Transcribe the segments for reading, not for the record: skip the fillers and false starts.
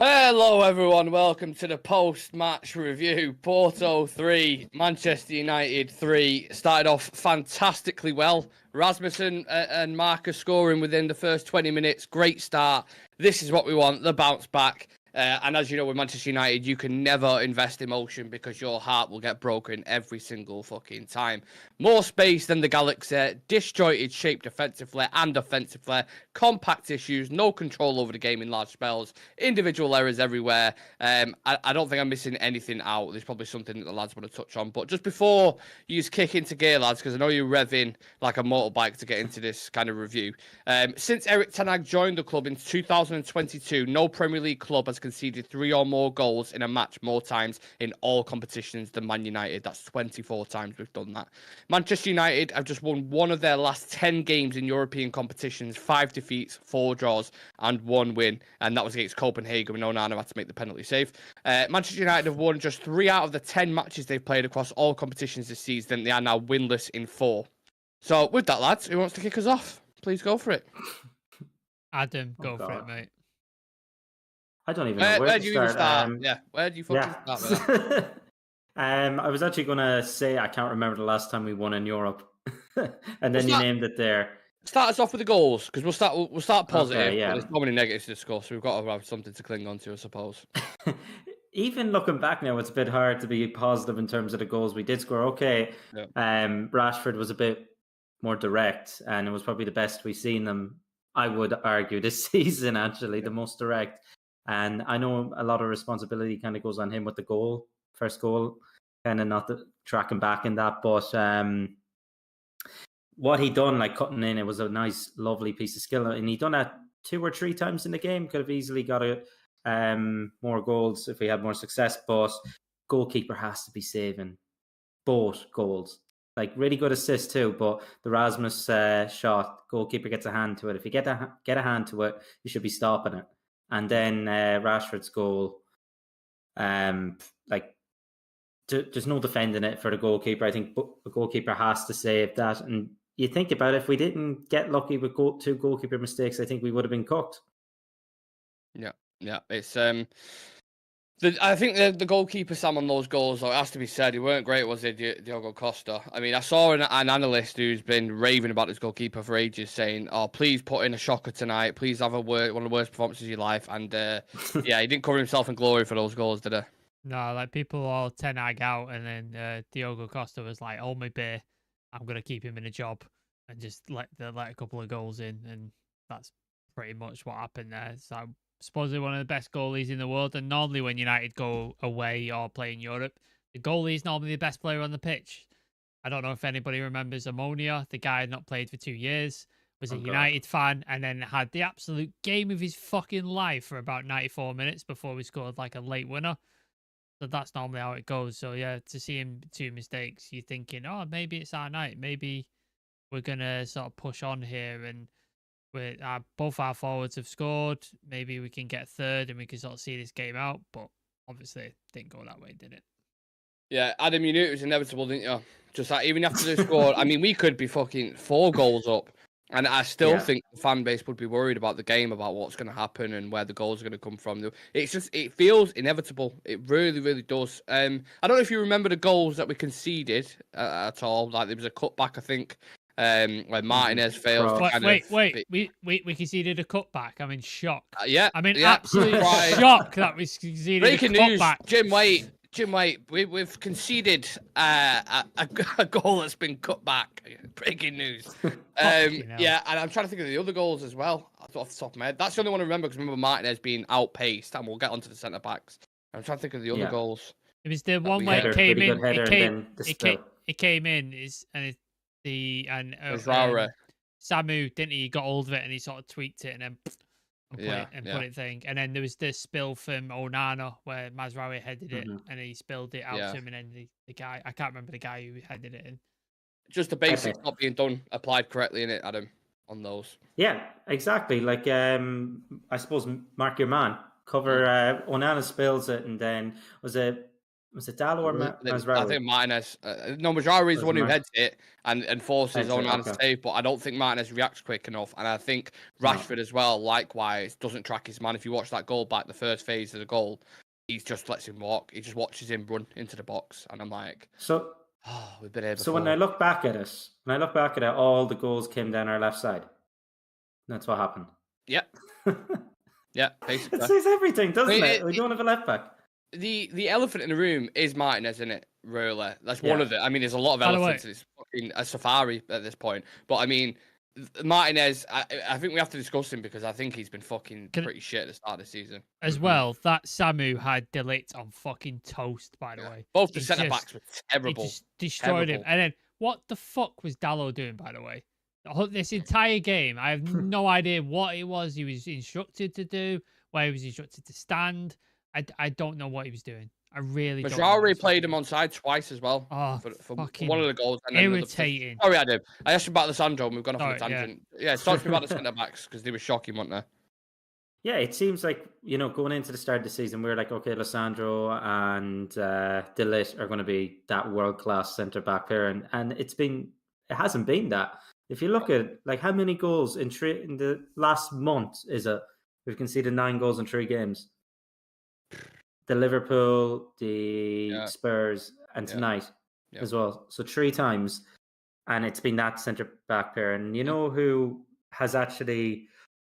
Hello everyone, welcome to the post-match review. Porto 3, Manchester United 3. Started off fantastically well. Rasmussen and Marcus scoring within the first 20 minutes. Great start. This is what we want, the bounce back. And as you know, with Manchester United, you can never invest emotion because your heart will get broken every single fucking time. More space than the Galaxy, disjointed shape defensively and offensively, compact issues, no control over the game in large spells, individual errors everywhere. I don't think I'm missing anything out. There's probably something that the lads want to touch on. But just before you kick into gear, lads, because I know you're revving like a motorbike to get into this kind of review. Since Erik ten Hag joined the club in 2022, no Premier League club has conceded 3 or more goals in a match more times in all competitions than Man United. That's 24 times we've done that. Manchester United have just won one of their last 10 games in European competitions, 5 defeats, 4 draws, and 1 win, and that was against Copenhagen when Onana had to make the penalty save. Manchester United have won just 3 out of the 10 matches they've played across all competitions this season. They are now winless in 4. So with that, lads, who wants to kick us off? Please go for it. Adam, go for it, mate. I don't even know where do you even start? Where do you fucking start with that? I was actually going to say I can't remember the last time we won in Europe, and then you named it there. Start us off with the goals, because we'll start positive. Okay, yeah. There's so many negatives to discuss, so we've got to have something to cling on to, I suppose. Even looking back now, it's a bit hard to be positive in terms of the goals we did score. Okay, yeah. Rashford was a bit more direct, and it was probably the best we've seen them, I would argue, this season, actually, the most direct. And I know a lot of responsibility kind of goes on him with the goal, first goal, kind of not tracking back in that. But what he done, like cutting in, it was a nice, lovely piece of skill. And he done that 2 or 3 times in the game. Could have easily got more goals if he had more success. But goalkeeper has to be saving both goals. Like, really good assist too, but the Rasmus shot, goalkeeper gets a hand to it. If you get a hand to it, you should be stopping it. And then Rashford's goal, like, there's no defending it for the goalkeeper. I think the goalkeeper has to save that. And you think about it, if we didn't get lucky with 2 goalkeeper mistakes, I think we would have been cooked. Yeah. It's I think the goalkeeper, Sam, on those goals, though, it has to be said, he weren't great, was he, Diogo Costa? I mean, I saw an analyst who's been raving about this goalkeeper for ages, saying, "Oh, please put in a shocker tonight. Please have one of the worst performances of your life." And yeah, he didn't cover himself in glory for those goals, did he? No, like people all ten Hag out, and then Diogo Costa was like, "Hold my beer, I'm gonna keep him in a job," and just let a couple of goals in, and that's pretty much what happened there. So supposedly one of the best goalies in the world, and normally when United go away or play in Europe, the goalie is normally the best player on the pitch. I don't know if anybody remembers Ammonia, the guy had not played for 2 years, was a United fan, and then had the absolute game of his fucking life for about 94 minutes before we scored like a late winner. So that's normally how it goes. So yeah, to see him 2 mistakes, you're thinking, oh, maybe it's our night. Maybe we're going to sort of push on here, and both our forwards have scored. Maybe we can get 3rd and we can sort of see this game out. But obviously it didn't go that way, did it? Yeah, Adam, you knew it was inevitable, didn't you? Just like, even after they scored, I mean, we could be fucking 4 goals up. And I still think the fan base would be worried about the game, about what's going to happen and where the goals are going to come from. It's just, it feels inevitable. It really, really does. I don't know if you remember the goals that we conceded at all. Like, there was a cutback, I think, where Martinez failed. Wait. We conceded a cutback. I'm in shock. I'm in yeah, absolute shock that we conceded Breaking a cutback. News, Jim White, we've conceded a goal that's been cut back. Breaking news. Yeah, and I'm trying to think of the other goals as well off the top of my head. That's the only one I remember, because I remember Martinez being outpaced, and we'll get onto the centre backs. I'm trying to think of the other goals. It was the one where it came in. It came in Samu, didn't he? Got hold of it and he sort of tweaked it and then put it thing. And then there was this spill from Onana where Mazraoui headed it and he spilled it out to him, and then the guy, I can't remember the guy who headed it in. Just the basics not being done, applied correctly in it, Adam, on those. Yeah, exactly. Like, I suppose, mark your man. Cover, Onana spills it, and then was it Was it Dallo or I Mazraoui? think Martinez. No, Mazraoui is the one who heads it and forces his Heads own it, man to okay. save, but I don't think Martinez reacts quick enough. And I think No. Rashford as well, likewise, doesn't track his man. If you watch that goal back, the first phase of the goal, he just lets him walk. He just watches him run into the box. And I'm like, So oh, we've been here So before. when I look back at it, all the goals came down our left side. That's what happened. Yeah. Yeah, basically. It says everything, doesn't it? We don't have a left back. The elephant in the room is Martinez, isn't it? Really, that's one Yeah. of it. I mean, there's a lot of By the way- elephants. It's fucking a safari at this point. But I mean, Martinez, I think we have to discuss him because I think he's been fucking pretty shit at the start of the season. As well, that Samu had Delete on fucking toast, by the way. Both the He centre just- backs were terrible. He just destroyed him. Terrible. And then, what the fuck was Dallo doing, by the way? This entire game, I have no idea what it was he was instructed to do, where he was instructed to stand. I don't know what he was doing. I really don't know. Mazraoui played him on side twice as well for one of the goals. And irritating. Sorry, I did. I asked you about Lissandro and we've gone off on a Sorry, tangent. Yeah, talk to me about the centre backs because they were shocking, weren't they? Yeah, it seems like, going into the start of the season, we were like, okay, Lissandro and De Ligt are going to be that world-class centre-back pair. And it hasn't been that. If you look at like how many goals in the last month is it? We've conceded 9 goals in 3 games. The Liverpool, the Spurs, and tonight as well. So 3 times. And it's been that centre-back pair. And you know who has actually...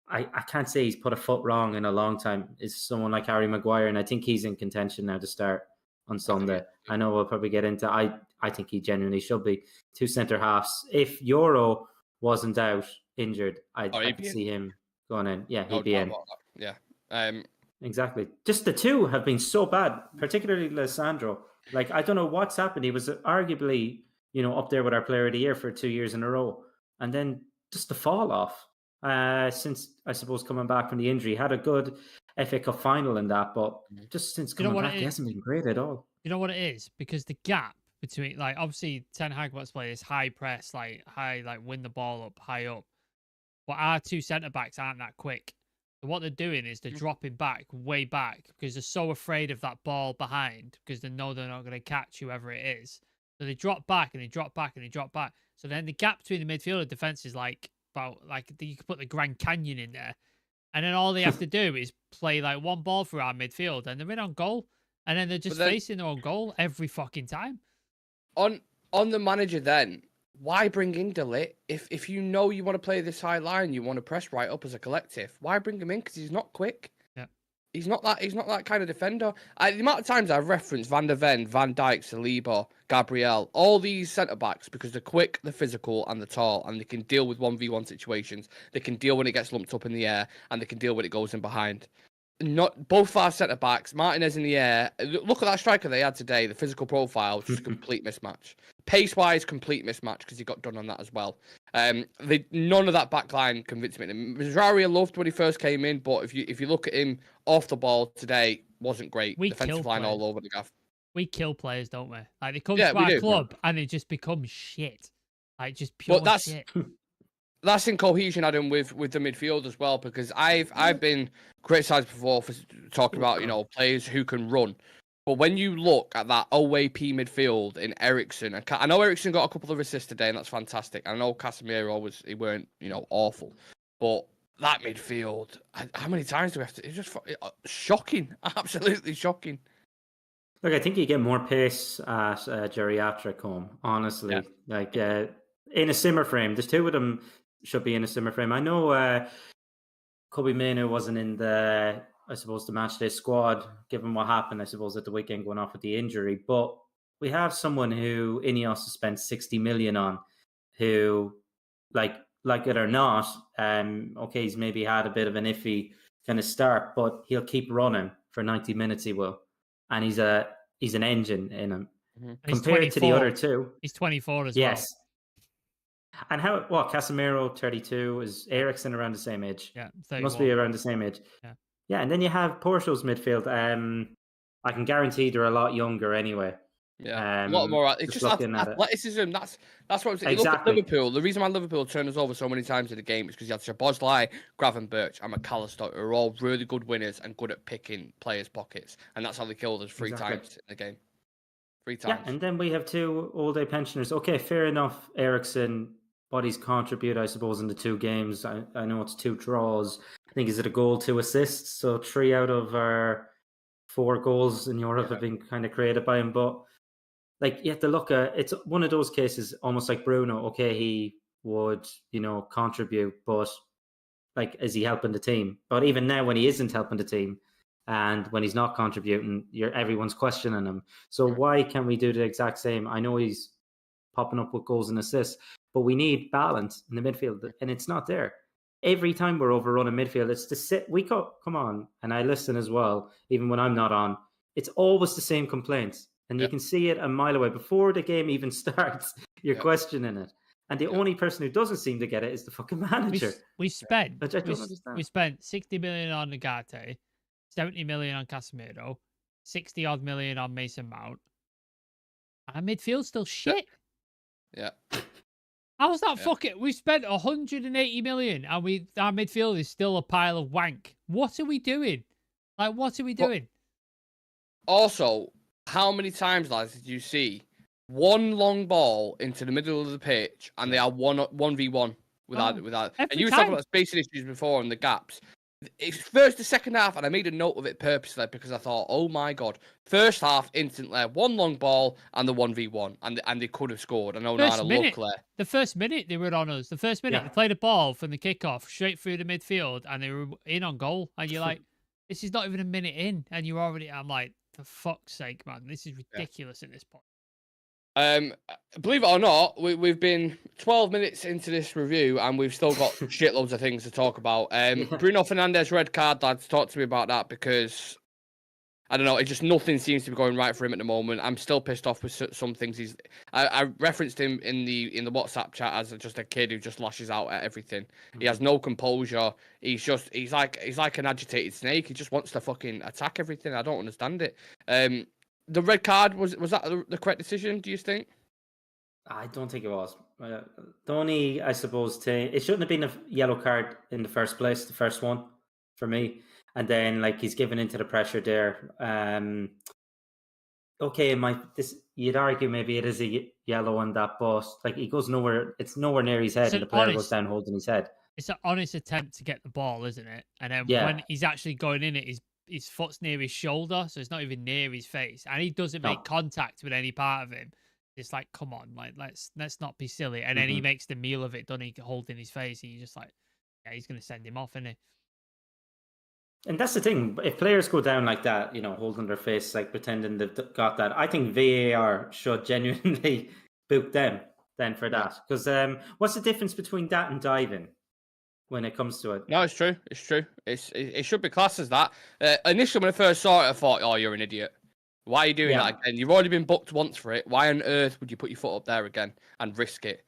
I can't say he's put a foot wrong in a long time, is someone like Harry Maguire, and I think he's in contention now to start on Sunday. I know we'll probably get into I think he genuinely should be. 2 centre-halves. If Euro wasn't out, injured, I could see him going in. Yeah, he'd be in. Yeah. Exactly. Just the 2 have been so bad, particularly Lissandro. Like, I don't know what's happened. He was arguably, up there with our player of the year for 2 years in a row. And then just the fall off. Since I suppose coming back from the injury, had a good FA Cup final in that, but just since coming back, he hasn't been great at all. You know what it is? Because the gap between, like, obviously Ten Hag wants to play this high press, like win the ball up, high up. But our 2 centre backs aren't that quick. So what they're doing is they're dropping back, way back, because they're so afraid of that ball behind, because they know they're not going to catch whoever it is. So they drop back and they drop back and they drop back. So then the gap between the midfield and defence is like you could put the Grand Canyon in there, and then all they have to do is play like one ball through our midfield, and they're in on goal, and then they're just facing their own goal every fucking time. On the manager, then why bring in De Ligt if you know you want to play this high line, you want to press right up as a collective? Why bring him in? Because he's not quick. Yeah, he's not that kind of defender. The amount of times I've referenced Van der Ven, Van Dijk, Saliba, Gabriel, all these centre backs because they're quick, they're physical, and they're tall, and they can deal with 1v1 situations. They can deal when it gets lumped up in the air, and they can deal when it goes in behind. Not both our centre backs, Martinez in the air. Look at that striker they had today. The physical profile, just a complete mismatch. Pace wise, complete mismatch because he got done on that as well. None of that back line convinced me. Mazraoui I loved when he first came in, but if you look at him off the ball today, wasn't great. Defensive line all over the gaff. We kill players, don't we? Like they come to our club and they just become shit. Like just pure shit. That's in cohesion, Adam, with the midfield as well, because I've been criticised before for talking about players who can run, but when you look at that OAP midfield in Eriksen, I know Eriksen got a couple of assists today, and that's fantastic. I know Casemiro he weren't awful, but that midfield, how many times do we have to? It's just shocking, absolutely shocking. Look, I think you get more pace at geriatric home, honestly. Yeah. Like in a simmer frame, there's 2 of them. Should be in a simmer frame. I know Kobe Mainoo wasn't in the match day squad, given what happened, I suppose, at the weekend going off with the injury. But we have someone who Ineos has spent 60 million on, who, like it or not, okay, he's maybe had a bit of an iffy kind of start, but he'll keep running for 90 minutes, he will. And he's an engine in him. Mm-hmm. Compared to the other 2. He's 24 as well. Yes. And Casemiro, 32, is Eriksen around the same age? Yeah, 31. Must be around the same age. Yeah, and then you have Porto's midfield. I can guarantee they're a lot younger anyway. Yeah, a lot more. It's just athleticism. That's what I'm saying. Exactly. Look at Liverpool. The reason why Liverpool turned us over so many times in the game is because you had Szoboszlai, Gravenberch, and McAllister, who are all really good winners and good at picking players' pockets, and that's how they killed us 3 times in the game. 3 Yeah, times. and then we have 2 all-day pensioners. Okay, fair enough. Ericsson, what he's contribute, I suppose, in the 2 games. I know it's 2 draws. I think is it a goal, 2 assists. So 3 out of our 4 goals in Europe have been kind of created by him. But like you have to look at it's one of those cases, almost like Bruno. Okay, he would contribute, but like is he helping the team? But even now, when he isn't helping the team, and when he's not contributing, everyone's questioning him. So why can't we do the exact same? I know he's popping up with goals and assists, but we need balance in the midfield, and it's not there. Every time we're overrunning midfield, it's the sit. Come on, and I listen as well, even when I'm not on. It's always the same complaints, and you can see it a mile away before the game even starts. You're questioning it, and the only person who doesn't seem to get it is the fucking manager. We spent which I don't understand. We spent 60 million on Nagate, 70 million on Casemiro, 60 odd million on Mason Mount. Our midfield's still shit. Yeah. How's that fucking? We spent 180 million and our midfield is still a pile of wank. What are we doing? Like, what are we doing? Also, how many times, lads, did you see one long ball into the middle of the pitch and they are 1v1 without? And you were talking about spacing issues before and the gaps. It's first to second half, and I made a note of it purposely because I thought, oh my god, first half instantly, one long ball and the 1v1, and they could have scored. I know now look there. The first minute they were on us. The first minute they played a ball from the kickoff straight through the midfield, and they were in on goal. And you're like, this is not even a minute in, and you're already. I'm like, for fuck's sake, man, this is ridiculous at this point. Believe it or not, we've been 12 minutes into this review and we've still got shitloads of things to talk about. Bruno Fernandez red card, lads, talk to me about that because I don't know, it just nothing seems to be going right for him at the moment. I'm still pissed off with some things. I referenced him in the WhatsApp chat as just a kid who just lashes out at everything. He has no composure. He's like an agitated snake. He just wants to fucking attack everything. I don't understand it. The red card, was that the correct decision, do you think? I don't think it was. The only, I suppose, it shouldn't have been a yellow card in the first place, the first one, for me. And then, like, he's given into the pressure there. Okay, you'd argue maybe it is a yellow on that, but like he goes nowhere. It's nowhere near his head, and the player goes down holding his head. It's an honest attempt to get the ball, isn't it? And then when he's actually going in it, his foot's near his shoulder, so it's not even near his face, and he doesn't make contact with any part of him. It's like, come on, like let's not be silly. And then he makes the meal of it, doesn't he? Holding his face, and you're just like, yeah, he's gonna send him off, isn't he? And that's the thing. If players go down like that, holding their face, like pretending they've got that, I think VAR should genuinely boot them then for that. Because what's the difference between that and diving? When it comes to it. No, it's true. It's true. It should be classed as that. Initially, when I first saw it, I thought, oh, you're an idiot. Why are you doing that again? You've already been booked once for it. Why on earth would you put your foot up there again and risk it?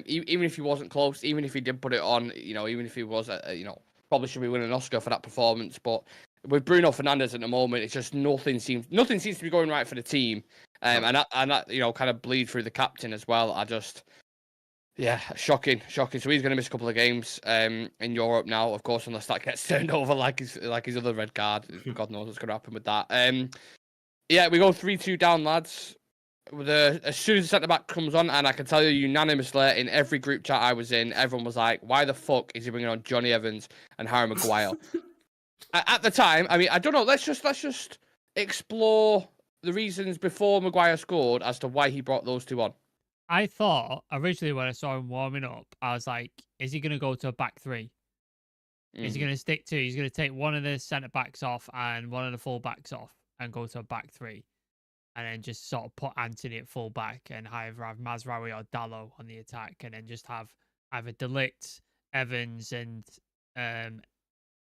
Even if he wasn't close, even if he did put it on, even if he was, probably should be winning an Oscar for that performance. But with Bruno Fernandez at the moment, it's just nothing seems to be going right for the team. And that kind of bleed through the captain as well. Yeah, shocking. So he's going to miss a couple of games in Europe now, of course, unless that gets turned over like his other red card. God knows what's going to happen with that. Yeah, we go 3-2 down, lads. As soon as the centre-back comes on, and I can tell you unanimously in every group chat I was in, everyone was like, why the fuck is he bringing on Johnny Evans and Harry Maguire? At the time, I mean, I don't know, let's just explore the reasons before Maguire scored as to why he brought those two on. I thought originally when I saw him warming up, I was like, is he going to go to a back three? Is he going to stick to? He's going to take one of the centre backs off and one of the full backs off and go to a back three, and then just sort of put Anthony at full back and either have Mazraoui or Dalot on the attack, and then just have either De Ligt, Evans, and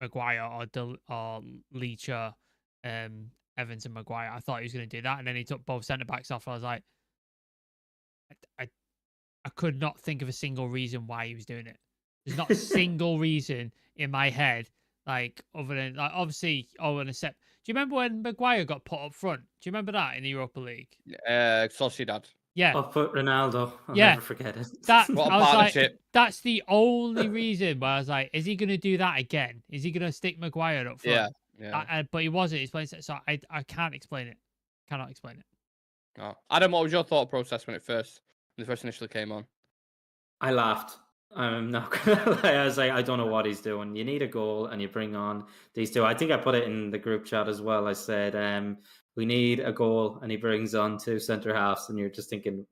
Maguire or Leacher, Evans and Maguire. I thought he was going to do that, and then he took both centre backs off. I was like, I could not think of a single reason why he was doing it. There's not a single reason in my head, like, other than, like, obviously, and except, do you remember when Maguire got put up front? Do you remember that in the Europa League? Sociedad. Yeah. I'll put Ronaldo. I'll never forget it. What a partnership. Like, that's the only reason why I was like, is he going to do that again? Is he going to stick Maguire up front? Yeah. But he wasn't. He's playing, so I can't explain it. Cannot explain it. Oh. Adam, what was your thought process when it first initially came on? I laughed. I'm not gonna lie. I was like, I don't know what he's doing. You need a goal, and you bring on these two. I think I put it in the group chat as well. I said, we need a goal, and he brings on two centre halves, and you're just thinking,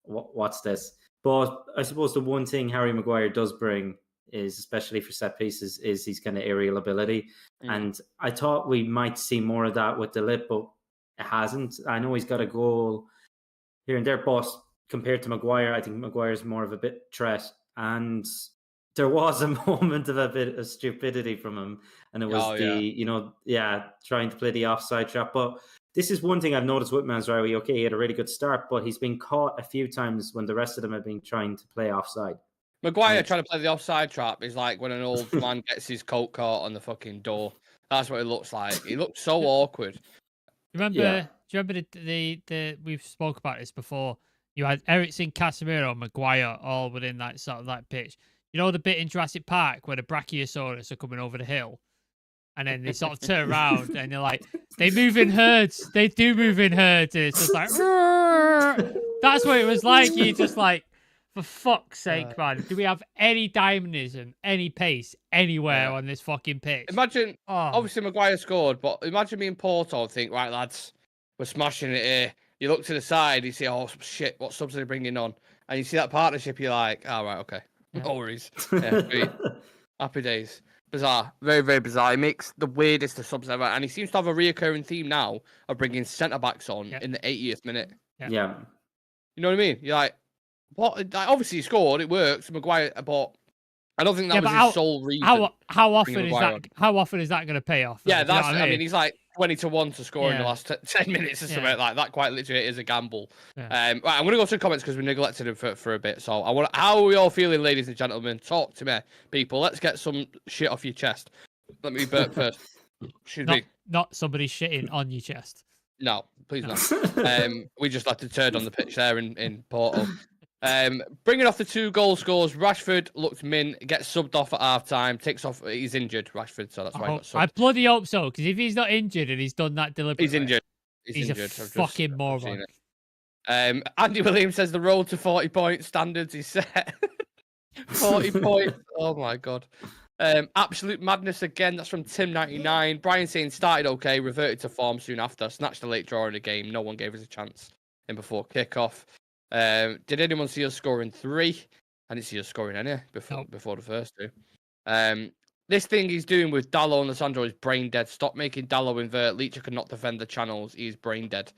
what's this? But I suppose the one thing Harry Maguire does bring is, especially for set pieces, is his kind of aerial ability. And I thought we might see more of that with the lip, but it hasn't. I know he's got a goal here and there, but compared to Maguire, I think Maguire's more of a bit threat. And there was a moment of a bit of stupidity from him, and it was trying to play the offside trap. But this is one thing I've noticed with Managerial. Okay, he had a really good start, but he's been caught a few times when the rest of them have been trying to play offside. Maguire trying to play the offside trap is like when an old man gets his coat caught on the fucking door. That's what it looks like. He looks so awkward. Do you remember the we've spoke about this before? You had Eriksen, Casemiro, Maguire all within that sort of that pitch. You know the bit in Jurassic Park where the Brachiosaurus are coming over the hill, and then they sort of turn around and they're like, they move in herds. They do move in herds, and it's just like, that's what it was like. You just like, for fuck's sake, man. Do we have any dynamism, any pace anywhere on this fucking pitch? Imagine, obviously Maguire scored, but imagine me in Porto and think, right, lads, we're smashing it here. You look to the side, you see, oh, shit, what subs are they bringing on? And you see that partnership, you're like, oh, right, okay. No worries. Yeah, sweet. Happy days. Bizarre. Very, very bizarre. He makes the weirdest of subs ever. And he seems to have a reoccurring theme now of bringing centre-backs on in the 80th minute. Yeah. You know what I mean? You're like, what? Like, obviously, he scored. It works. Maguire, but I don't think that was his sole reason. How often is that? How often is that going to pay off? Yeah, that's. I mean, he's like 20-1 to score in the last 10 minutes or something like that. Quite literally is a gamble. Yeah. Right, I'm going to go to the comments because we neglected him for a bit. So how are we all feeling, ladies and gentlemen? Talk to me, people. Let's get some shit off your chest. Let me burp first. Not somebody shitting on your chest. No, please not. We just had to turn on the pitch there in Porto. Bringing off the 2 goal scores, Rashford looked gets subbed off at half time, takes off. He's injured, Rashford, so that's why he got subbed. I bloody hope so, because if he's not injured and he's done that deliberately, he's injured. He's injured. A fucking moron. Andy Williams says the road to 40 point standards is set. 40 points. Oh my god. Absolute madness again. That's from Tim99. Brian saying started okay, reverted to form soon after, snatched a late draw in the game. No one gave us a chance in before kickoff. Did anyone see us scoring 3? I didn't see us scoring any before the first 2. This thing he's doing with Dallo and Lissandro is brain dead. Stop making Dallo invert. Leacher cannot defend the channels. He's brain dead.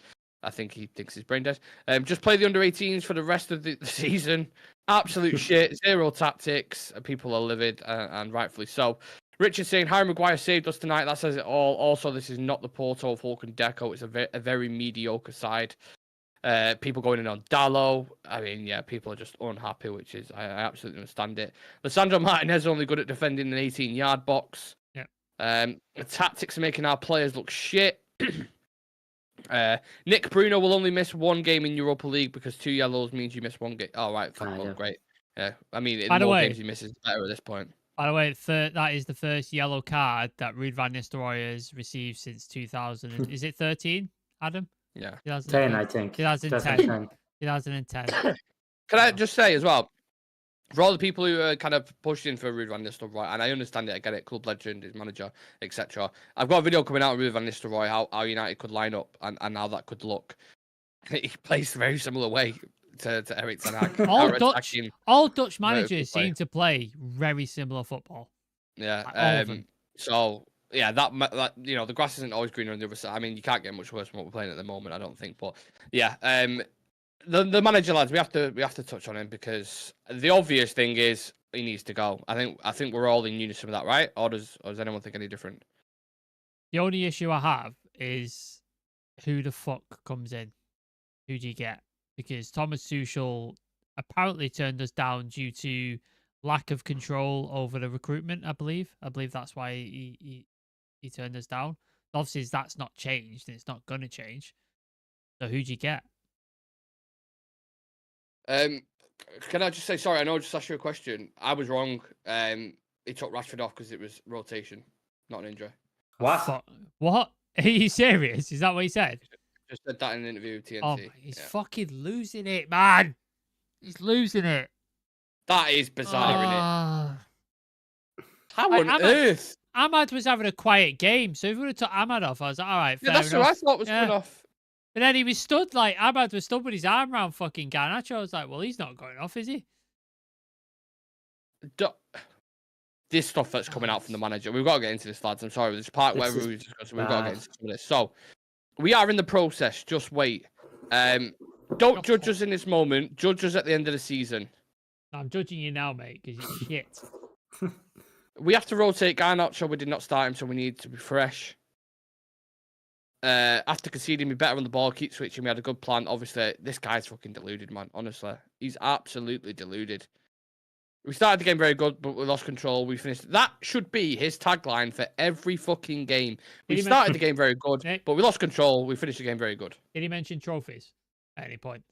I think he thinks he's brain dead. Just play the under-18s for the rest of the season. Absolute shit. 0 tactics. People are livid, and rightfully so. Richard saying, Harry Maguire saved us tonight. That says it all. Also, this is not the Porto of Hulk and Deco. It's a very mediocre side. People going in on Dallo. I mean, yeah, people are just unhappy, which is, I absolutely understand it. Lissandro Martinez only good at defending an 18-yard box. Yeah. The tactics are making our players look shit. Nick Bruno will only miss 1 game in Europa League because 2 yellows means you miss 1 game. Oh, right. Great. Yeah. I mean, the more games he misses, the better at this point. By the way, that is the first yellow card that Ruud van Nistelrooy has received since 2000. Is it 13, Adam? Yeah. 10, I think. 2010. 2010. Can I just say as well, for all the people who are kind of pushing for Ruud van Nistelrooy, and I understand it, I get it, club legend, his manager, etc. I've got a video coming out of Ruud van Nistelrooy, how United could line up and how that could look. He plays a very similar way to Erik ten Hag. All Dutch managers seem to play very similar football. Yeah. So yeah, that the grass isn't always greener on the other side. I mean, you can't get much worse than what we're playing at the moment, I don't think. But yeah, the manager, lads, we have to touch on him because the obvious thing is he needs to go. I think we're all in unison with that, right? Or does anyone think any different? The only issue I have is who the fuck comes in. Who do you get? Because Thomas Tuchel apparently turned us down due to lack of control over the recruitment, I believe. I believe that's why he turned us down. Obviously, that's not changed, and it's not going to change. So who do you get? Can I just say, sorry, I know I just asked you a question. I was wrong. He took Rashford off because it was rotation, not an injury. What? What? Are you serious? Is that what he said? just said that in an interview with TNT. Oh, he's fucking losing it, man. He's losing it. That is bizarre, isn't it? How Like, on earth? Ahmad was having a quiet game, so if we would have took Ahmad off, I was like, all right, fair That's enough. what I thought was going off. But then he was stood, like, Ahmad was stood with his arm around fucking Garnacho. I was like, well, he's not going off, is he? This stuff that's coming out from the manager, we've got to get into this, lads. I'm sorry, this part where we were discussing, we've got to get into some of this. So, we are in the process. Just wait. Don't judge us in this moment. Judge us at the end of the season. I'm judging you now, mate, because you're shit. We have to rotate Garnacho. We did not start him, so we need to be fresh. After conceding, we better on the ball, keep switching. We had a good plan. Obviously, this guy's fucking deluded, man. Honestly, he's absolutely deluded. We started the game very good, but we lost control. We finished. That should be his tagline for every fucking game. We started the game very good, but we lost control. We finished the game very good. Did he mention trophies at any point?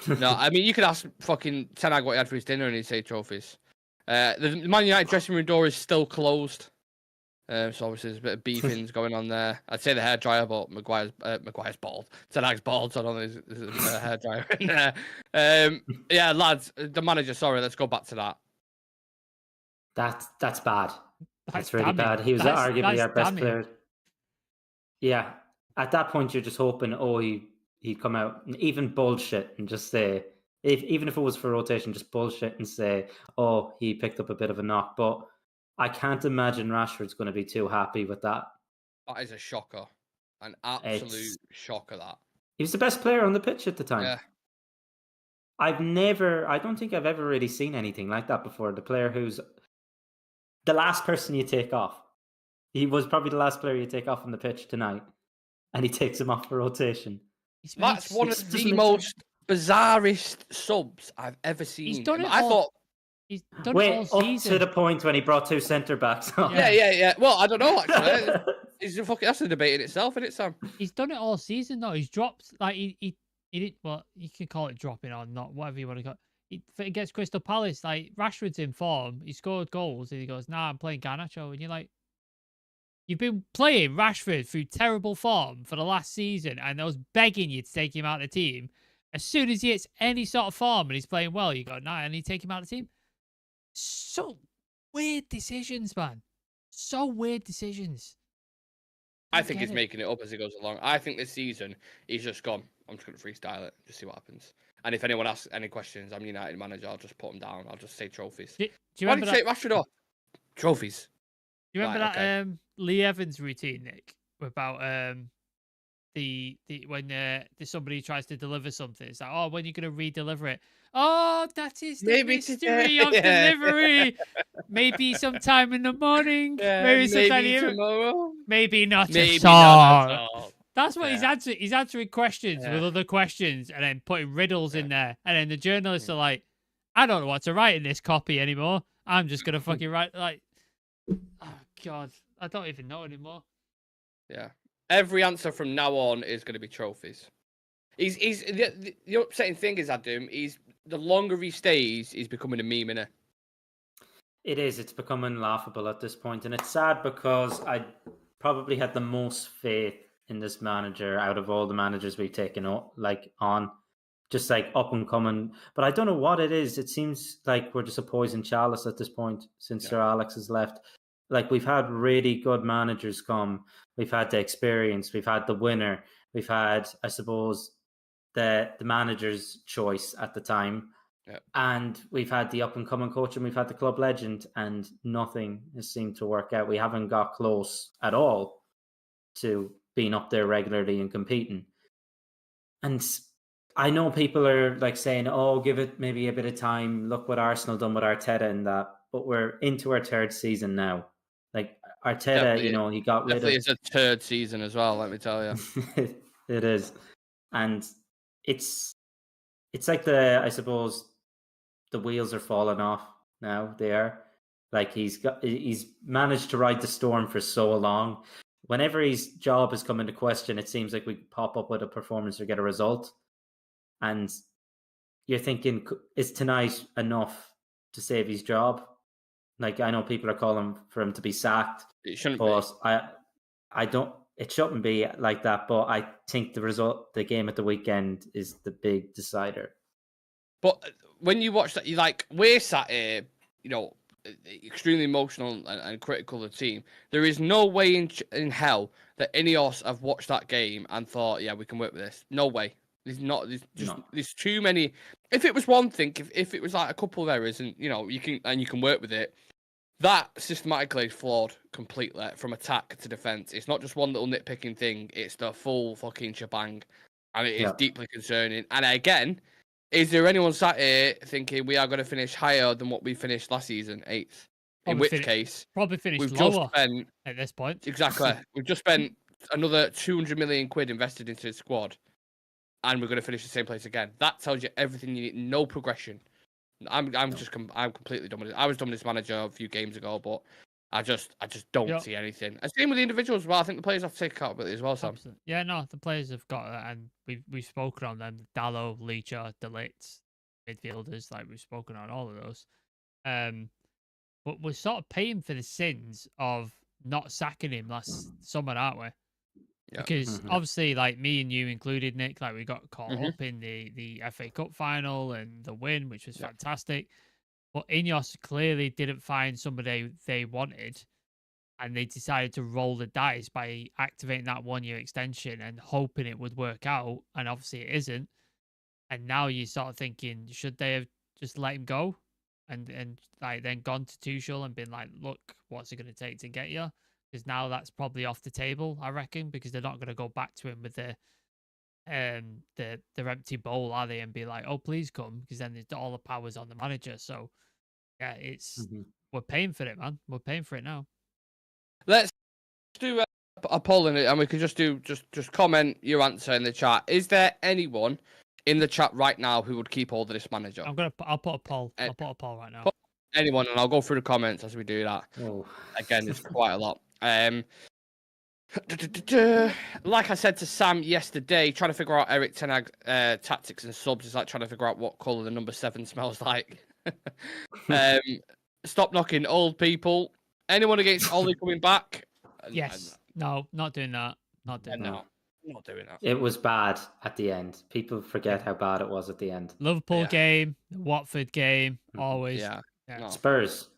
No, I mean, you could ask fucking Ten Hag what he had for his dinner and he'd say trophies. The Man United dressing room door is still closed. So obviously there's a bit of beefings going on there. I'd say the hairdryer, but Maguire's bald. Ten Hag's bald, so I don't know if there's a hairdryer in there. Yeah, lads, the manager, sorry, let's go back to that. That's bad. That's really bad. He was arguably our best player. Yeah. At that point, you're just hoping, he'd come out and even bullshit and just say, even if it was for rotation, just bullshit and say, he picked up a bit of a knock. But I can't imagine Rashford's going to be too happy with that. That is a shocker. An absolute shocker, that. He was the best player on the pitch at the time. Yeah. I don't think I've ever really seen anything like that before. The player who's the last person you take off. He was probably the last player you take off on the pitch tonight, and he takes him off for rotation. That's one of the most bizarrest subs I've ever seen. He's done it He's done it all season. Up to the point when he brought two centre backs on. Yeah. Well, I don't know actually. That's a debate in itself, isn't it, Sam? He's done it all season though. He's dropped he did. Well, you can call it dropping or not, whatever you want to call it. Against Crystal Palace, like Rashford's in form. He scored goals, and he goes, "Nah, I'm playing Garnacho," and you're like, "You've been playing Rashford through terrible form for the last season, and I was begging you to take him out of the team. As soon as he hits any sort of form and he's playing well, you go, nah, I need to take him out of the team." So weird decisions, man. So weird decisions. I think he's making it up as he goes along. I think this season he's just gone, I'm just going to freestyle it, just see what happens. And if anyone asks any questions, I'm United manager, I'll just put them down. I'll just say trophies. Do you remember Why did you take Rashford off? Trophies. Do you remember that Lee Evans routine, Nick, about when somebody tries to deliver something? It's like, when are you going to re-deliver it? Oh, that is the mystery of delivery. Maybe sometime in the morning. Maybe tomorrow. Maybe not maybe at all. Not at all. That's what he's answering. He's answering questions with other questions and then putting riddles in there. And then the journalists are like, I don't know what to write in this copy anymore. I'm just going to fucking write like, oh God, I don't even know anymore. Yeah. Every answer from now on is going to be trophies. He's the upsetting thing is, Adam, the longer he stays, he's becoming a meme, innit? It is. It's becoming laughable at this point, and it's sad because I probably had the most faith in this manager out of all the managers we've taken on, just like up and coming. But I don't know what it is. It seems like we're just a poison chalice at this point since Sir Alex has left. Like, we've had really good managers come. We've had the experience. We've had the winner. We've had, I suppose, the manager's choice at the time. Yeah. And we've had the up-and-coming coach, and we've had the club legend, and nothing has seemed to work out. We haven't got close at all to being up there regularly and competing. And I know people are like saying, give it maybe a bit of time. Look what Arsenal done with Arteta and that. But we're into our third season now. Like, Arteta, he got rid of... It's a third season as well, let me tell you. It is. And it's like I suppose the wheels are falling off now. They are. Like, he's managed to ride the storm for so long. Whenever his job has come into question, it seems like we pop up with a performance or get a result. And you're thinking, is tonight enough to save his job? Like, I know people are calling for him to be sacked. It shouldn't but be. I don't. it shouldn't be like that. But I think the game at the weekend is the big decider. But when you watch that, you like, we're sat here, extremely emotional and critical of the team. There is no way in hell that Ineos have watched that game and thought, yeah, we can work with this. No way. There's too many. If it was one thing, if it was like a couple of errors and you can work with it, that systematically is flawed completely from attack to defense. It's not just one little nitpicking thing, it's the full fucking shebang. And it is deeply concerning. And again, is there anyone sat here thinking we are going to finish higher than what we finished last season, 8th? In which case, probably finished we've lower just spent, at this point. Exactly. We've just spent another 200 million quid invested into the squad, and we're going to finish the same place again. That tells you everything you need. No progression. I'm completely done with it. I was done with this manager a few games ago, but I just don't see anything. And same with the individuals as well. I think the players have to take accountability as well, Sam. Absolutely. Yeah, no, the players have got that, and we've spoken on them. Dallo, Leacher, Delict, midfielders, like we've spoken on all of those. But we're sort of paying for the sins of not sacking him last summer, aren't we? Yeah. Because obviously, like me and you included, Nick, like we got caught up in the FA Cup final and the win, which was fantastic. But Ineos clearly didn't find somebody they wanted, and they decided to roll the dice by activating that 1-year extension and hoping it would work out. And obviously it isn't. And now you start thinking, should they have just let him go and like then gone to Tuchel and been like, look, what's it going to take to get you? Because now that's probably off the table, I reckon, because they're not going to go back to him with the empty bowl, are they? And be like, oh, please come, because then all the power's on the manager. So yeah, it's we're paying for it, man. We're paying for it now. Let's do a poll in it, and we can just comment your answer in the chat. Is there anyone in the chat right now who would keep hold of this manager? I'll put a poll. I'll put a poll right now. Anyone, and I'll go through the comments as we do that. Oh. Again, there's quite a lot. Like I said to Sam yesterday, trying to figure out Eric Ten Hag tactics and subs is like trying to figure out what colour the number 7 smells like. Stop knocking old people. Anyone against Ollie coming back? Yes. No, not doing that. Not doing that. No, not doing that. It was bad at the end. People forget how bad it was at the end. Liverpool game, the Watford game, always. Yeah. No. Spurs.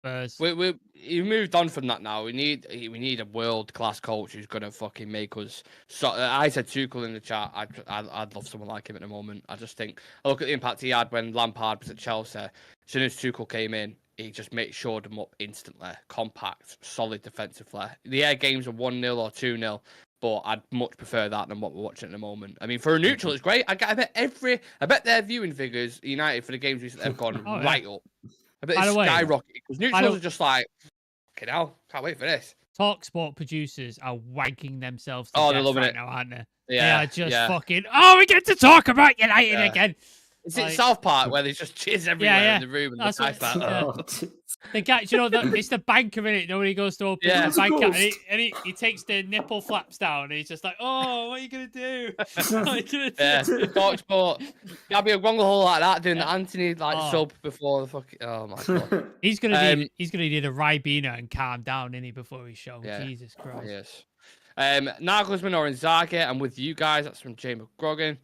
You moved on from that now. We need a world class coach who's gonna fucking make us. So I said Tuchel in the chat. I'd love someone like him at the moment. I just think I look at the impact he had when Lampard was at Chelsea. As soon as Tuchel came in, he just shored them up instantly. Compact, solid defensively. The air games are 1-0 or 2-0. But I'd much prefer that than what we're watching at the moment. I mean, for a neutral, it's great. I bet their viewing figures United for the games recently have gone right up. I bet it's skyrocketed because neutrals are just like, okay, now can't wait for this. TalkSport producers are wanking themselves to they're loving right it now, aren't they? Yeah, they are just fucking. Oh, we get to talk about United again. Is it South Park where there's just cheers everywhere in the room and the ice like the guy, it's the banker, innit? Nobody goes to open the bank and he takes the nipple flaps down and he's just like, oh, what are you gonna do? TalkSport. Gabby Gongle like that doing the Anthony sub before the fucking. Oh my god. He's gonna need a Ribena and calm down, innit, before his show. Yeah. Jesus Christ. Yes. Nagelsmann or Inzaghi, I'm with you guys. That's from Jay McGrogan.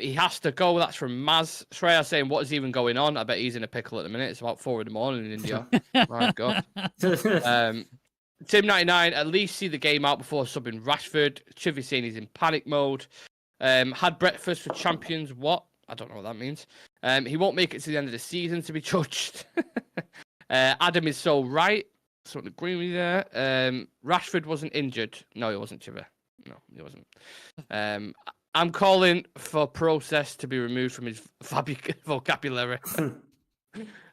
He has to go. That's from Maz. Shreya saying, what is even going on? I bet he's in a pickle at the minute. It's about 4 in the morning in India. My God. Tim99, at least see the game out before subbing Rashford. Chivy saying he's in panic mode. Had breakfast for champions. What? I don't know what that means. He won't make it to the end of the season to be judged. Adam is so right. So I agree with you there. Rashford wasn't injured. No, he wasn't, Chivy. No, he wasn't. I'm calling for process to be removed from his vocabulary.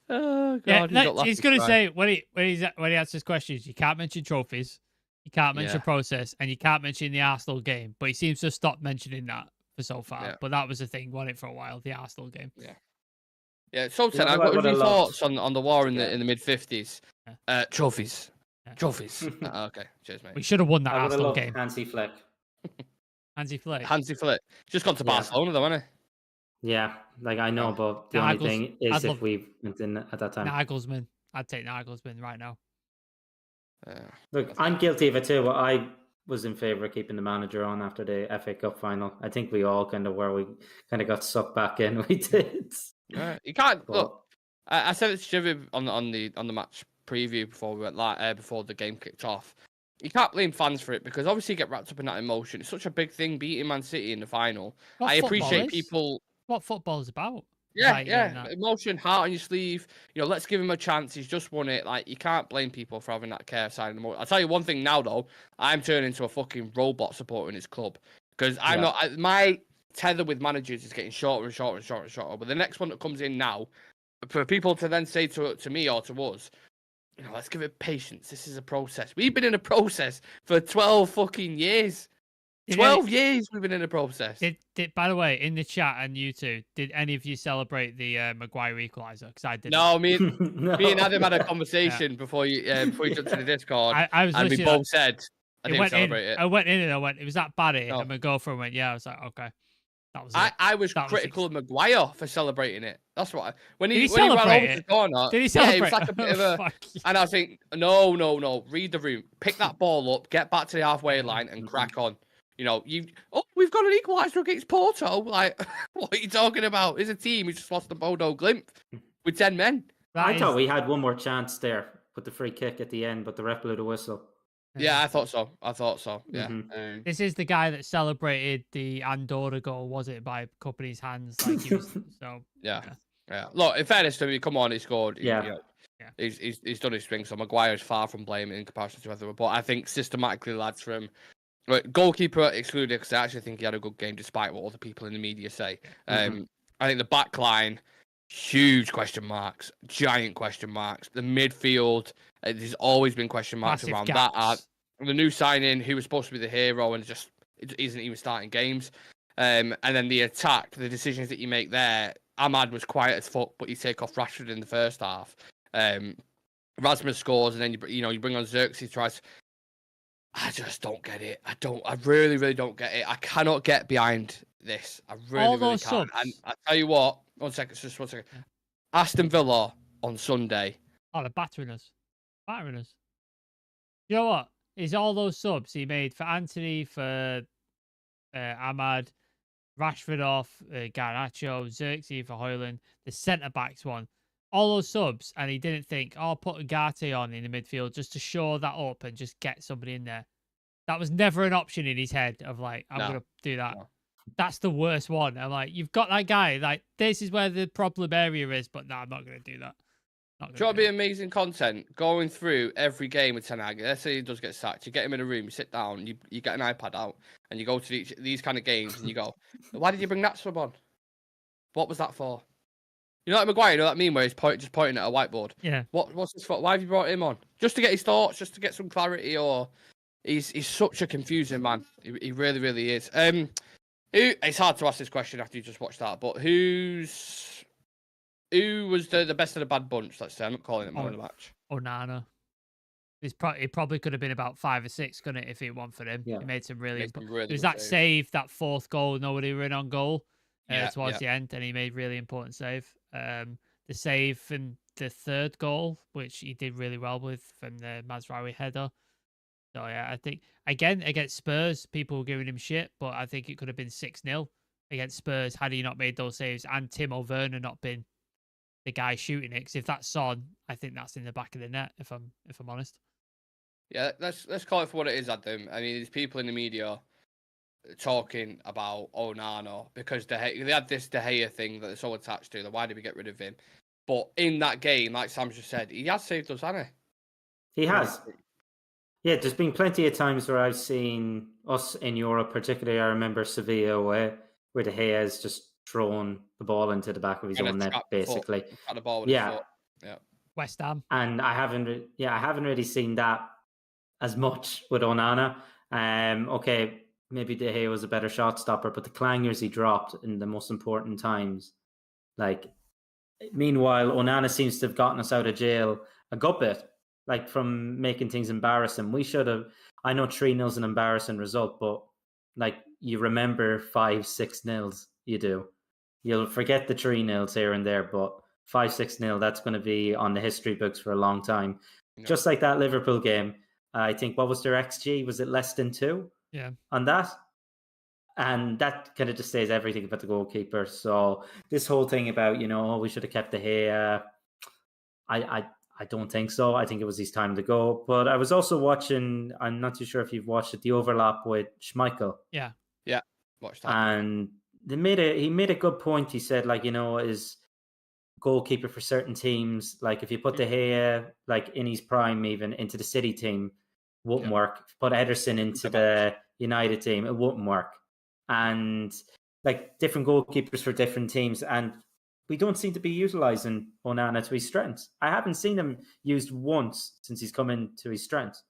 Oh, God, he's going to say when he answers questions, you can't mention trophies, you can't mention process, and you can't mention the Arsenal game. But he seems to have stopped mentioning that for so far. Yeah. But that was the thing, wasn't it, for a while? The Arsenal game. Yeah. Yeah. So, I've got your thoughts on the war in the mid '50s. Trophies. Yeah. Trophies. Okay. Cheers, mate. We should have won that Arsenal game. Hansi Flick. Hansi Flick. Just gone to Barcelona, though, hasn't he? Yeah, I know, but the only thing is if we went in at that time. Nagelsmann. I'd take Nagelsmann right now. Look, I'm guilty of it too, but was in favour of keeping the manager on after the FA Cup final. I think we all kind of got sucked back in. We did. You can't But- look. I said it to Jimmy on the match preview before we went before the game kicked off. You can't blame fans for it because obviously you get wrapped up in that emotion. It's such a big thing beating Man City in the final. What I football appreciate is? people. What football's about. Yeah, Like, doing yeah, that. emotion, heart on your sleeve. Let's give him a chance. He's just won it. Like, you can't blame people for having that care side of the emotion. I'll tell you one thing now, though. I'm turning into a fucking robot supporter in his club because I'm not. My tether with managers is getting shorter and shorter and shorter and shorter. But the next one that comes in now, for people to then say to me or to us, let's give it patience. This is a process. We've been in a process for 12 fucking years. 12 years we've been in a process. By the way, in the chat and YouTube, did any of you celebrate the Maguire equaliser? Because I didn't. No, me and Adam had a conversation before you jumped to the Discord. I was and we both said I didn't celebrate it. I went in and I went, it was that bad. No. And my girlfriend went, yeah. I was like, okay. That was it. I was critical of Maguire for celebrating it. That's what when he ran over the corner. Did he celebrate? Yeah, it was like a bit of a. And I think no. Read the room. Pick that ball up. Get back to the halfway line and crack on. We've got an equaliser against Porto. Like, what are you talking about? It's a team who just lost the Bodo Glimp with 10 men. I thought we had one more chance there with the free kick at the end, but the ref blew the whistle. Yeah, I thought so. Yeah. Mm-hmm. This is the guy that celebrated the Andorra goal, was it, by cupping his hands? Like he was, so yeah. Look, in fairness to me, come on, he scored. Yeah. He's done his thing. So Maguire is far from blame in comparison to other. But I think systematically, lads, from goalkeeper excluded, because I actually think he had a good game despite what other people in the media say. I think the back line, huge question marks, giant question marks. The midfield, there's always been question marks massive around gaps. that. The new signing, who was supposed to be the hero, and just it isn't even starting games. And then the attack, the decisions that you make there. Ahmad was quiet as fuck, but you take off Rashford in the first half. Rasmus scores, and then you bring on Xerxes tries. I just don't get it. I really, really don't get it. I cannot get behind this. I really can't. Subs. And I tell you what, just 1 second. Aston Villa on Sunday. Oh, they're battering us. You know what? It's all those subs he made for Anthony, for Ahmad, Rashford off, Garnacho, Xerxes for Højlund, the centre-backs one. All those subs, and he didn't think, I'll put Ugarte on in the midfield just to shore that up and just get somebody in there. That was never an option in his head of like, I'm going to do that. No. That's the worst one. I'm like, you've got that guy. Like, this is where the problem area is, but no, I'm not going to do that. Do be amazing content going through every game with Ten Hag. Let's say he does get sacked. You get him in a room, you sit down, you get an iPad out, and you go to these kind of games, and you go, why did you bring that sub on? What was that for? Like Maguire, that meme where he's just pointing at a whiteboard? Yeah. What's this for? Why have you brought him on? Just to get his thoughts, just to get some clarity, or he's such a confusing man. He really, really is. It's hard to ask this question after you just watched that, but who was the best of the bad bunch? Let's say I'm not calling it man of the match. Onana. It probably could have been about 5 or 6, couldn't it, if it weren't for him? Yeah. He made some really there's that save, that 4th goal, nobody were in on goal towards the end, and he made really important save. The save and the 3rd goal, which he did really well with from the Mazraoui header. So yeah, I think again against Spurs, people were giving him shit, but I think it could have been 6-0 against Spurs had he not made those saves and Timo Werner not been the guy shooting it. Because if that's Son, I think that's in the back of the net. If I'm honest. Yeah, let's call it for what it is, Adam. I mean, there's people in the media talking about Onana because they had this De Gea thing that they're so attached to. Why did we get rid of him? But in that game, like Sam just said, he has saved us, hasn't he? He has. Yeah, there's been plenty of times where I've seen us in Europe, particularly I remember Sevilla where De Gea has just thrown the ball into the back of his own net, basically. The ball with his foot. Yeah. West Ham. And I haven't really seen that as much with Onana. Okay, maybe De Gea was a better shot stopper, but the clangers he dropped in the most important times, like, meanwhile, Onana seems to have gotten us out of jail a good bit, like from making things embarrassing. We should have. I know 3-0's an embarrassing result, but like you remember 5-6-0s, you do. You'll forget the 3-0s here and there, but 5-6-0, that's going to be on the history books for a long time. Yeah. Just like that Liverpool game. I think, what was their XG? Was it less than 2? Yeah. On that? And that kind of just says everything about the goalkeeper. So this whole thing about, we should have kept De Gea, I don't think so. I think it was his time to go. But I was also watching, I'm not too sure if you've watched it, the overlap with Schmeichel. Yeah. Yeah. Watch that. And he made a good point. He said, is goalkeeper for certain teams, like if you put De Gea like in his prime even into the City team, wouldn't work. If you put Ederson into the United team, it wouldn't work. And like different goalkeepers for different teams, and we don't seem to be utilising Onana to his strengths. I haven't seen him used once since he's come into his strengths.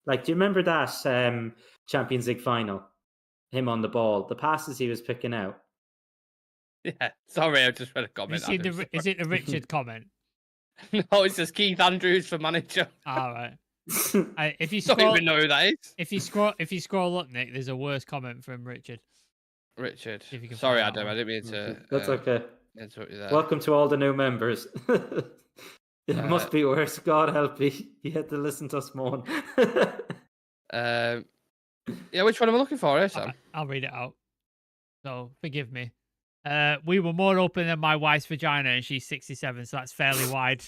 Like, do you remember that Champions League final? Him on the ball, the passes he was picking out. Yeah, sorry, I just read a comment. Is it the Richard comment? No, it says Keith Andrews for manager. All right. If you don't even know who that is. If you scroll up, Nick, there's a worse comment from Richard. Richard, sorry, Adam, I didn't mean to. That's okay. Interrupt you there. Welcome to all the new members. It must be worse. God help you. You had to listen to us moan. Yeah, which one am I looking for, Sam? I'll read it out. So forgive me. We were more open than my wife's vagina, and she's 67, so that's fairly wide.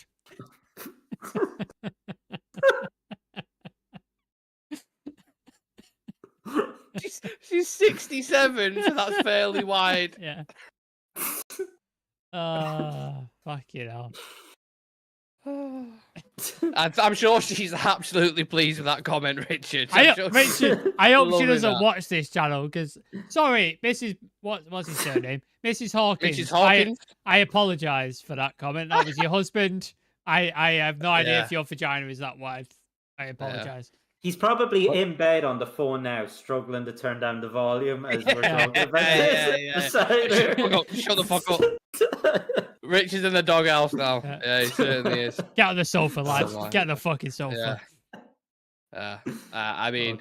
She's 67, so that's fairly wide. Yeah. Fuck it all. I'm sure she's absolutely pleased with that comment, Richard. Richard, I hope she doesn't watch this channel because, sorry, Mrs. What's his surname? Mrs. Hawkins. Mrs. Hawkins. I apologise for that comment. That was your husband. I have no idea if your vagina is that wide. I apologise. He's probably in bed on the phone now, struggling to turn down the volume as we're talking about this. Shut the fuck up. Rich is in the doghouse now. Yeah, he certainly is. Get on the sofa, lads. Get on the fucking sofa. I mean,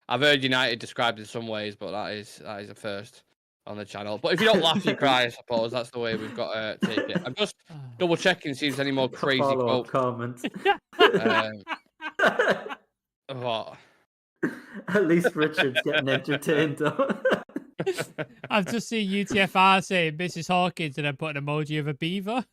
I've heard United described in some ways, but that is a first on the channel. But if you don't laugh, you cry, I suppose. That's the way we've got to take it. I'm just double checking, see if there's any more crazy quotes. Comments. What? At least Richard's getting entertained, though. I've just seen UTFR saying Mrs. Hawkins and then put an emoji of a beaver.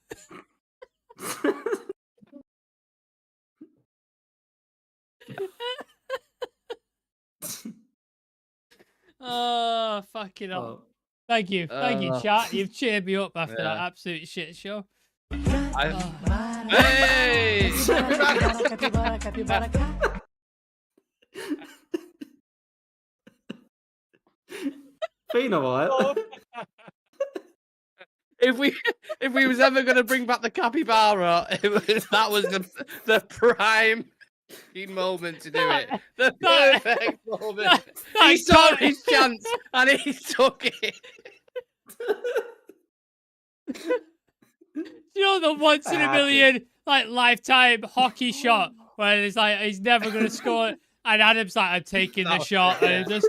Oh, fucking hell. Thank you, chat. You've cheered me up after that absolute shit show. Hey! Been a while. If we was ever going to bring back the capybara, that was the prime moment to do it. The perfect moment. He saw his chance and he took it. You know the once in a million lifetime hockey shot where it's like he's never going to score, and Adam's like, I'm taking the shot, and it just.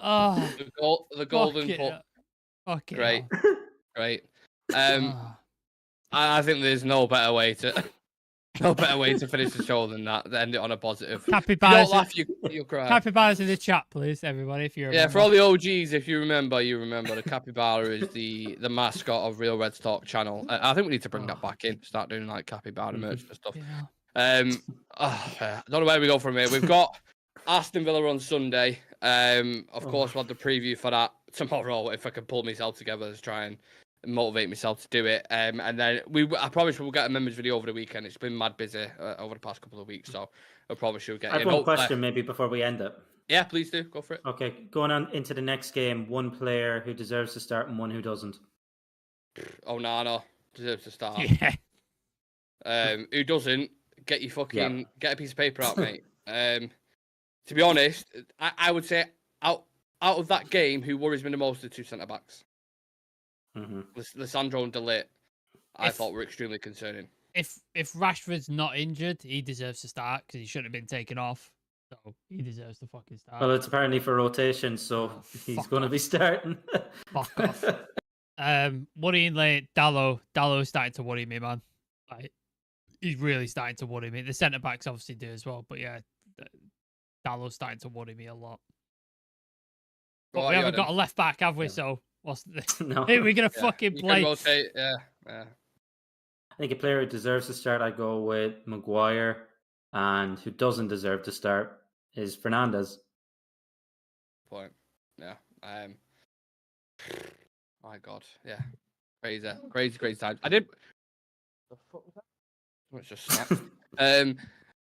Oh, the golden puck. Great. I think there's no better way to finish the show than that. To end it on a positive. Capybaras, don't laugh, you'll cry. Capybaras in the chat, please, everybody. If you remember. Yeah, for all the OGs, if you remember, the capybara is the mascot of Real Red Talk channel. I think we need to bring that back in. Start doing like capybara merch and stuff. Yeah. I don't know where we go from here. We've got Aston Villa on Sunday. Of course, we'll have the preview for that tomorrow if I can pull myself together to try and motivate myself to do it. And then I promise we'll get a members video over the weekend. It's been mad busy over the past couple of weeks, so I probably should get. I have one question maybe before we end it. Yeah, please do. Go for it. Okay, going on into the next game, one player who deserves to start and one who doesn't. Oh, no, deserves to start. Yeah. Who doesn't? Get your fucking get a piece of paper out, mate. To be honest, I would say out of that game, who worries me the most are the two centre backs. Lissandro and De Ligt, I thought were extremely concerning. If Rashford's not injured, he deserves to start because he shouldn't have been taken off. So he deserves to fucking start. Well, it's apparently for rotation, so he's going to be starting. Fuck off. Worrying late, Dallo starting to worry me, man. Like, he's really starting to worry me. The centre backs obviously do as well, but yeah, Dallow's starting to worry me a lot. But we haven't got a left back, have we? Yeah. So what's the... No. Who are we gonna fucking play? Rotate. Yeah. I think a player who deserves to start, I go with Maguire, and who doesn't deserve to start is Fernandez. Point. Yeah. My God. Yeah. Crazy times. I did. The fuck was that? It's just snapped.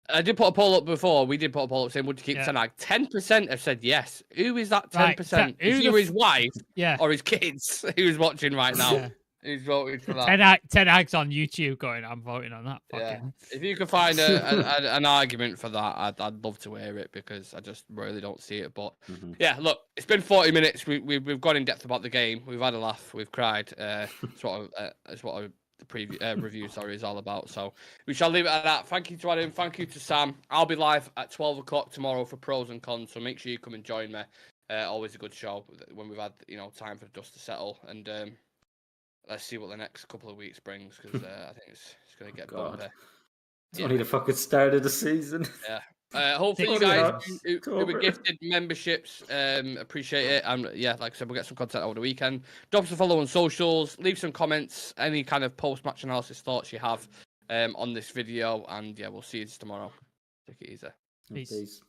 I did put a poll up before. We did put a poll up saying, would you keep Ten Hag? 10% have said yes. Who is that 10%? Right. Is he his wife or his kids who's watching right now? Yeah. Who's voting for that? Ten Hag's on YouTube going, I'm voting on that. Yeah. If you could find an argument for that, I'd love to hear it, because I just really don't see it. But yeah, look, it's been 40 minutes. We've gone in depth about the game. We've had a laugh. We've cried. It's what the preview review is all about. So we shall leave it at that. Thank you to Adam. Thank you to Sam. I'll be live at 12 o'clock tomorrow for pros and cons. So make sure you come and join me. Always a good show when we've had time for the dust to settle. And let's see what the next couple of weeks brings, because I think it's going to get bumpy. It's only the fucking start of the season. Yeah. Hopefully you guys who were gifted memberships appreciate it. And yeah, like I said, we'll get some content over the weekend. Drop us a follow on socials. Leave some comments. Any kind of post-match analysis thoughts you have on this video. And yeah, we'll see you tomorrow. Take it easy. Peace.